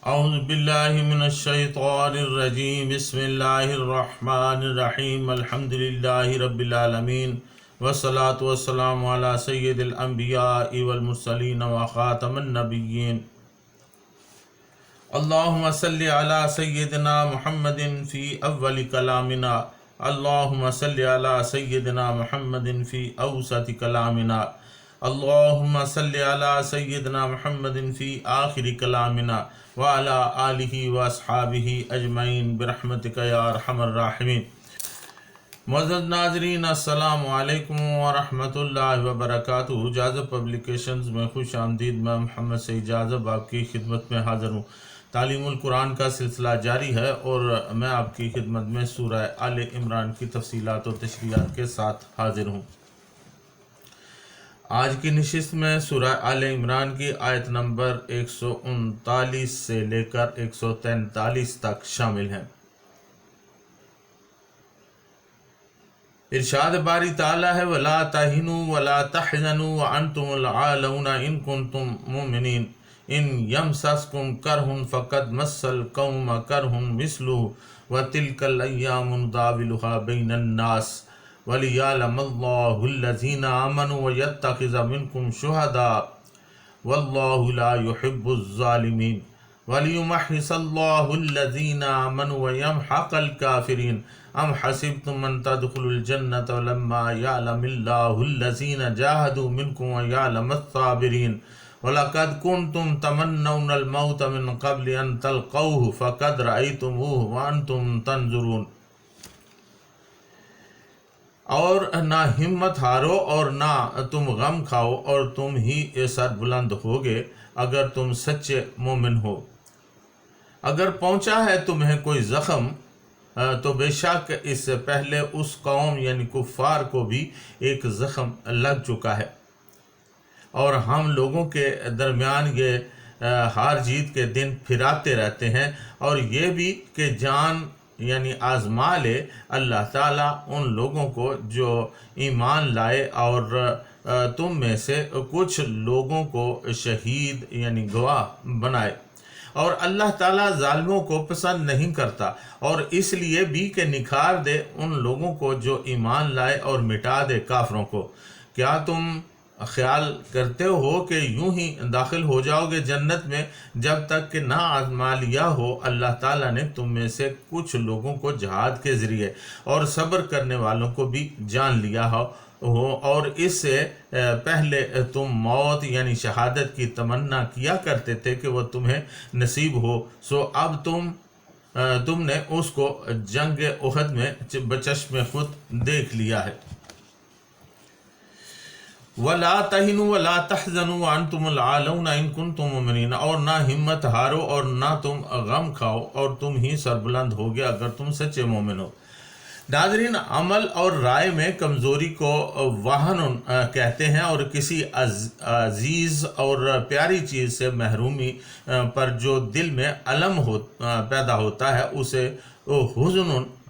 اعوذ باللہ من الشیطان الرجیم بسم اللہ الرحمن الرحیم الحمد للہ رب العالمین والصلاة والسلام علی سید الانبیاء والمرسلین وخاتم النبیین اللہم صلی علی سیدنا محمد فی اول کلامنا اللہم صلی علی سیدنا محمد فی اوسط کلامنا اللہم صلی علی سیدنا محمد فی آخر کلامنا وعلی آلہ واصحابہ اجمعین برحمتک یا ارحم الراحمین۔ معزز ناظرین، السلام علیکم ورحمۃ اللہ وبرکاتہ۔ جاذب پبلیکیشنز میں خوش آمدید۔ میں محمد سعید جاذب آپ کی خدمت میں حاضر ہوں۔ تعلیم القرآن کا سلسلہ جاری ہے اور میں آپ کی خدمت میں سورہ آل عمران کی تفصیلات و تشریحات کے ساتھ حاضر ہوں۔ آج کی نشست میں سورہ آل عمران کی آیت نمبر 139 سے لے کر 143 تک شامل ہیں۔ ارشاد باری تعالیٰ ہے وَلَا تَهِنُوا وَلَا تَحْزَنُوا وَأَنْتُمُ الْأَعْلَوْنَ إِن كُنتُم مُؤْمِنِينَ إِن يَمْسَسْكُمْ كَرْحٌ فَقَدْ مَسَّ الْقَوْمَ كَرْحٌ مِثْلُهُ وَتِلْكَ الْأَيَّامُ نُدَاوِلُهَا بَيْنَ النَّاسِ وَلِيَعْلَمَ اللَّهُ الَّذِينَ آمَنُوا وَيَتَّخِذَ مِنكُمْ شُهَدَاءَ وَاللَّهُ لَا يُحِبُّ الظَّالِمِينَ وَلِيُمَحِّصَ اللَّهُ الَّذِينَ آمَنُوا وَيَمْحَقَ الْكَافِرِينَ أَمْ حَسِبْتُمْ أَن تَدْخُلُوا الْجَنَّةَ وَلَمَّا يَعْلَمِ اللَّهُ الَّذِينَ جَاهَدُوا مِنكُمْ وَيَعْلَمَ الصَّابِرِينَ وَلَقَدْ كُنْتُمْ تَمَنَّوْنَ الْمَوْتَ مِن قَبْلِ أَن تَلْقَوْهُ فَقَدْ رَأَيْتُمُوهُ وَأَنْتُمْ تَنظُرُونَ۔ اور نہ ہمت ہارو اور نہ تم غم کھاؤ اور تم ہی سر بلند ہوگے اگر تم سچے مومن ہو۔ اگر پہنچا ہے تمہیں کوئی زخم تو بے شک اس سے پہلے اس قوم یعنی کفار کو بھی ایک زخم لگ چکا ہے، اور ہم لوگوں کے درمیان یہ ہار جیت کے دن پھراتے رہتے ہیں، اور یہ بھی کہ جان یعنی آزما لے اللہ تعالیٰ ان لوگوں کو جو ایمان لائے اور تم میں سے کچھ لوگوں کو شہید یعنی گواہ بنائے، اور اللہ تعالیٰ ظالموں کو پسند نہیں کرتا، اور اس لیے بھی کہ نکھار دے ان لوگوں کو جو ایمان لائے اور مٹا دے کافروں کو۔ کیا تم خیال کرتے ہو کہ یوں ہی داخل ہو جاؤ گے جنت میں جب تک کہ نہ آزما لیا ہو اللہ تعالیٰ نے تم میں سے کچھ لوگوں کو جہاد کے ذریعے اور صبر کرنے والوں کو بھی جان لیا ہو، اور اس سے پہلے تم موت یعنی شہادت کی تمنا کیا کرتے تھے کہ وہ تمہیں نصیب ہو، سو اب تم نے اس کو جنگ احد میں بچشم خود دیکھ لیا ہے۔ وَلَا تَهِنُوا وَلَا تَحْزَنُوا وَأَنْتُمُ الْأَعْلَوْنَ إِن كُنتُم مُؤْمِنِينَ، اور نہ ہمت ہارو اور نہ تم غم کھاؤ اور تم ہی سربلند ہوگے اگر تم سچے مومن ہو۔ ناظرین، عمل اور رائے میں کمزوری کو وہن کہتے ہیں، اور کسی عزیز اور پیاری چیز سے محرومی پر جو دل میں الم پیدا ہوتا ہے اسے حزن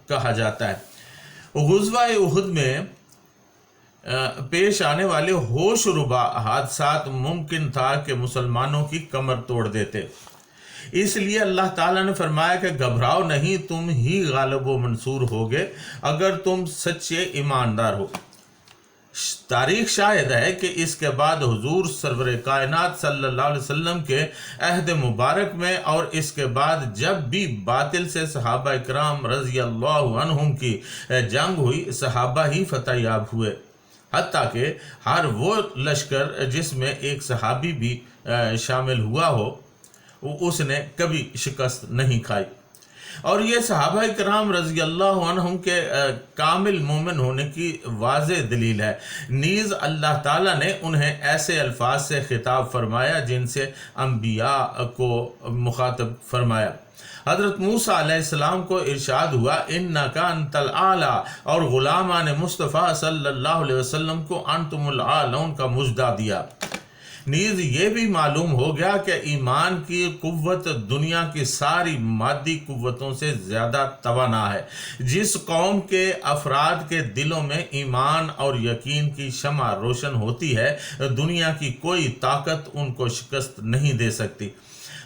کہا جاتا ہے۔ غزوہ احد میں پیش آنے والے ہوش ربا حادثات ممکن تھا کہ مسلمانوں کی کمر توڑ دیتے، اس لیے اللہ تعالیٰ نے فرمایا کہ گھبراؤ نہیں، تم ہی غالب و منصور ہوگے اگر تم سچے ایماندار ہو۔ تاریخ شاہد ہے کہ اس کے بعد حضور سرور کائنات صلی اللہ علیہ وسلم کے عہد مبارک میں اور اس کے بعد جب بھی باطل سے صحابہ اکرام رضی اللہ عنہم کی جنگ ہوئی، صحابہ ہی فتح یاب ہوئے، حتیٰ کہ ہر وہ لشکر جس میں ایک صحابی بھی شامل ہوا ہو اس نے کبھی شکست نہیں کھائی، اور یہ صحابہ کرام رضی اللہ عنہم کے کامل مومن ہونے کی واضح دلیل ہے۔ نیز اللہ تعالیٰ نے انہیں ایسے الفاظ سے خطاب فرمایا جن سے انبیاء کو مخاطب فرمایا۔ حضرت موسیٰ علیہ السلام کو ارشاد ہوا اِنَّكَ أَنْتَ الْأَعْلَىٰ، اور غلامان مصطفیٰ صلی اللہ علیہ وسلم کو أَنْتُمُ الْأَعْلَوْنَ کا مژدہ دیا۔ نیز یہ بھی معلوم ہو گیا کہ ایمان کی قوت دنیا کی ساری مادی قوتوں سے زیادہ توانا ہے۔ جس قوم کے افراد کے دلوں میں ایمان اور یقین کی شمع روشن ہوتی ہے، دنیا کی کوئی طاقت ان کو شکست نہیں دے سکتی۔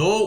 2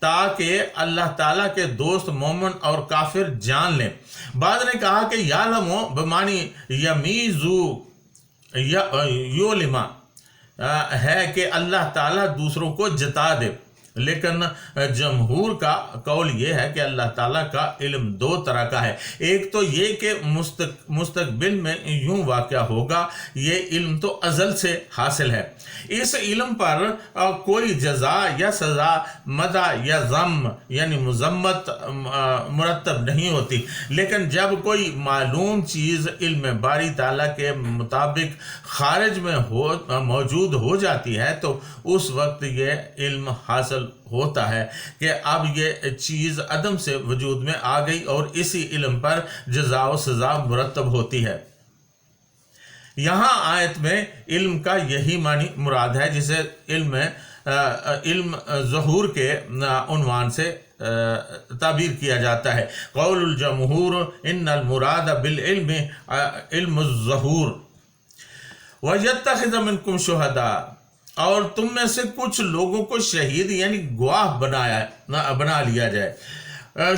تاکہ اللہ تعالیٰ کے دوست مومن اور کافر جان لیں۔ بعض نے کہا کہ یعلمو بمانی یمیزو یولما ہے کہ اللہ تعالیٰ دوسروں کو جتا دے، لیکن جمہور کا قول یہ ہے کہ اللہ تعالیٰ کا علم دو طرح کا ہے۔ ایک تو یہ کہ مستقبل میں یوں واقع ہوگا، یہ علم تو ازل سے حاصل ہے، اس علم پر کوئی جزا یا سزا، مدح یا ذم یعنی مذمت مرتب نہیں ہوتی۔ لیکن جب کوئی معلوم چیز علم باری تعالیٰ کے مطابق خارج میں موجود ہو جاتی ہے تو اس وقت یہ علم حاصل ہوتا ہے کہ اب یہ چیز عدم سے وجود میں آ گئی اور اسی علم پر جزا و سزا مرتب ہوتی ہے۔ یہاں آیت میں علم کا یہی معنی مراد ہے جسے علم ظہور کے عنوان سے تعبیر کیا جاتا ہے۔ قول الجمہور ان المراد بالعلم علم الظہور وَيَتَّخِذَ مِنْكُمْ شُهَدَاءَ، اور تم میں سے کچھ لوگوں کو شہید یعنی گواہ بنا لیا جائے۔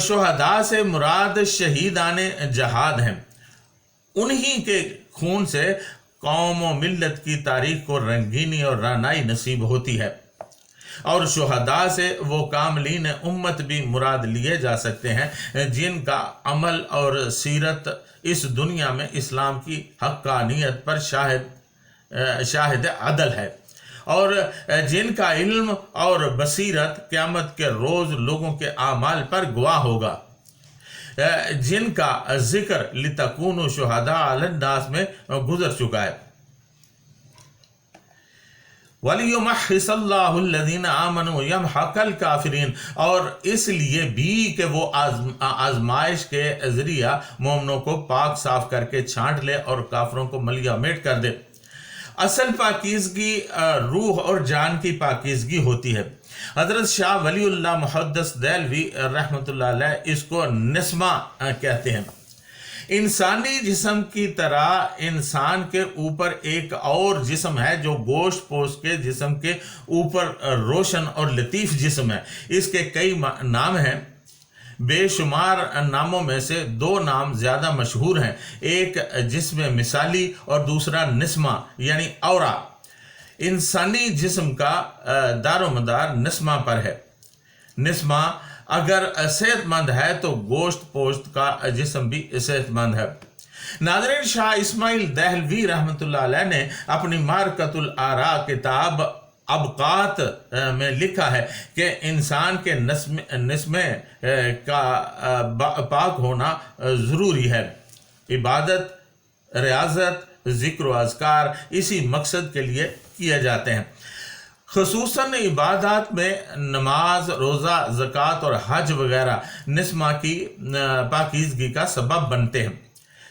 شہداء سے مراد شہیدان جہاد ہیں، انہی کے خون سے قوم و ملت کی تاریخ کو رنگینی اور رعنائی نصیب ہوتی ہے، اور شہداء سے وہ کاملین امت بھی مراد لیے جا سکتے ہیں جن کا عمل اور سیرت اس دنیا میں اسلام کی حقانیت پر شاہد عدل ہے، اور جن کا علم اور بصیرت قیامت کے روز لوگوں کے اعمال پر گواہ ہوگا، جن کا ذکر لِتَكُونُوا شُهَدَاءَ عَلَى النَّاسِ میں گزر چکا ہے۔ وَلِيُمَحِّصَ اللَّهُ الَّذِينَ آمَنُوا وَيَمْحَقَ الْكَافِرِينَ، اور اس لیے بھی کہ وہ آزمائش کے ذریعہ مومنوں کو پاک صاف کر کے چھانٹ لے اور کافروں کو ملیہ میٹ کر دے۔ اصل پاکیزگی روح اور جان کی پاکیزگی ہوتی ہے۔ حضرت شاہ ولی اللہ محدث دہلوی رحمۃ اللہ علیہ اس کو نسمہ کہتے ہیں۔ انسانی جسم کی طرح انسان کے اوپر ایک اور جسم ہے جو گوشت پوست کے جسم کے اوپر روشن اور لطیف جسم ہے۔ اس کے کئی نام ہیں، بے شمار ناموں میں سے دو نام زیادہ مشہور ہیں، ایک جسم مثالی اور دوسرا نسمہ یعنی اورا۔ انسانی جسم کا دار و مدار نسمہ پر ہے۔ نسمہ اگر صحت مند ہے تو گوشت پوشت کا جسم بھی صحت مند ہے۔ ناظرین، شاہ اسماعیل دہلوی رحمۃ اللہ علیہ نے اپنی معرکۃ الآراء کتاب ابقات میں لکھا ہے کہ انسان کے نسمے کا پاک ہونا ضروری ہے۔ عبادت، ریاضت، ذکر و اذکار اسی مقصد کے لیے کیے جاتے ہیں۔ خصوصاً عبادات میں نماز، روزہ، زکوٰۃ اور حج وغیرہ نسمہ کی پاکیزگی کا سبب بنتے ہیں۔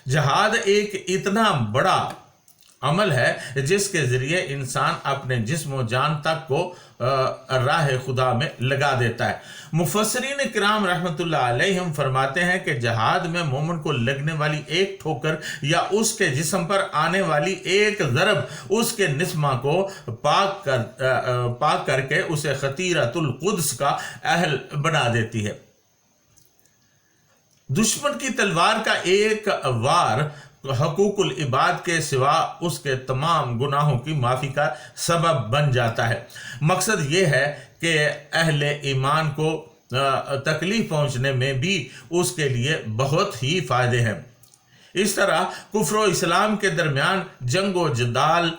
جہاد ایک اتنا بڑا عمل ہے جس کے ذریعے انسان اپنے جسم و جان تک کو راہ خدا میں لگا دیتا ہے۔ مفسرین کرام رحمۃ اللہ علیہم فرماتے ہیں کہ جہاد میں مومن کو لگنے والی ایک ٹھوکر یا اس کے جسم پر آنے والی ایک ضرب اس کے نسمہ کو پاک کر کے اسے خطیرۃ القدس کا اہل بنا دیتی ہے۔ دشمن کی تلوار کا ایک وار حقوق العباد کے سوا اس کے تمام گناہوں کی معافی کا سبب بن جاتا ہے۔ مقصد یہ ہے کہ اہل ایمان کو تکلیف پہنچنے میں بھی اس کے لیے بہت ہی فائدے ہیں۔ اس طرح کفر و اسلام کے درمیان جنگ و جدال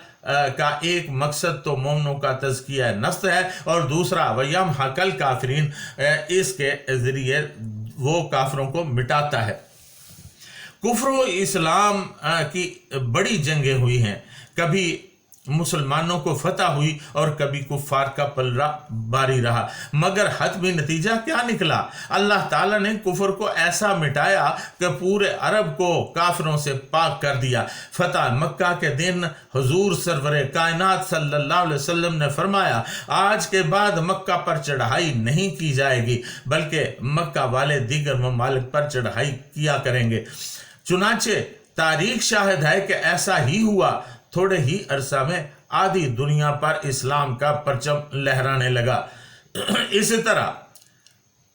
کا ایک مقصد تو مومنوں کا تزکیہ نفس ہے اور دوسرا وَيَمْحَقَ الْكَافِرِينَ، اس کے ذریعے وہ کافروں کو مٹاتا ہے۔ کفر و اسلام کی بڑی جنگیں ہوئی ہیں، کبھی مسلمانوں کو فتح ہوئی اور کبھی کفار کا پلڑا باری رہا، مگر حتمی نتیجہ کیا نکلا؟ اللہ تعالیٰ نے کفر کو ایسا مٹایا کہ پورے عرب کو کافروں سے پاک کر دیا۔ فتح مکہ کے دن حضور سرور کائنات صلی اللہ علیہ وسلم نے فرمایا، آج کے بعد مکہ پر چڑھائی نہیں کی جائے گی بلکہ مکہ والے دیگر ممالک پر چڑھائی کیا کریں گے۔ چنانچہ تاریخ شاہد ہے کہ ایسا ہی ہوا۔ تھوڑے ہی عرصہ میں آدھی دنیا پر اسلام کا پرچم لہرانے لگا۔ اسی طرح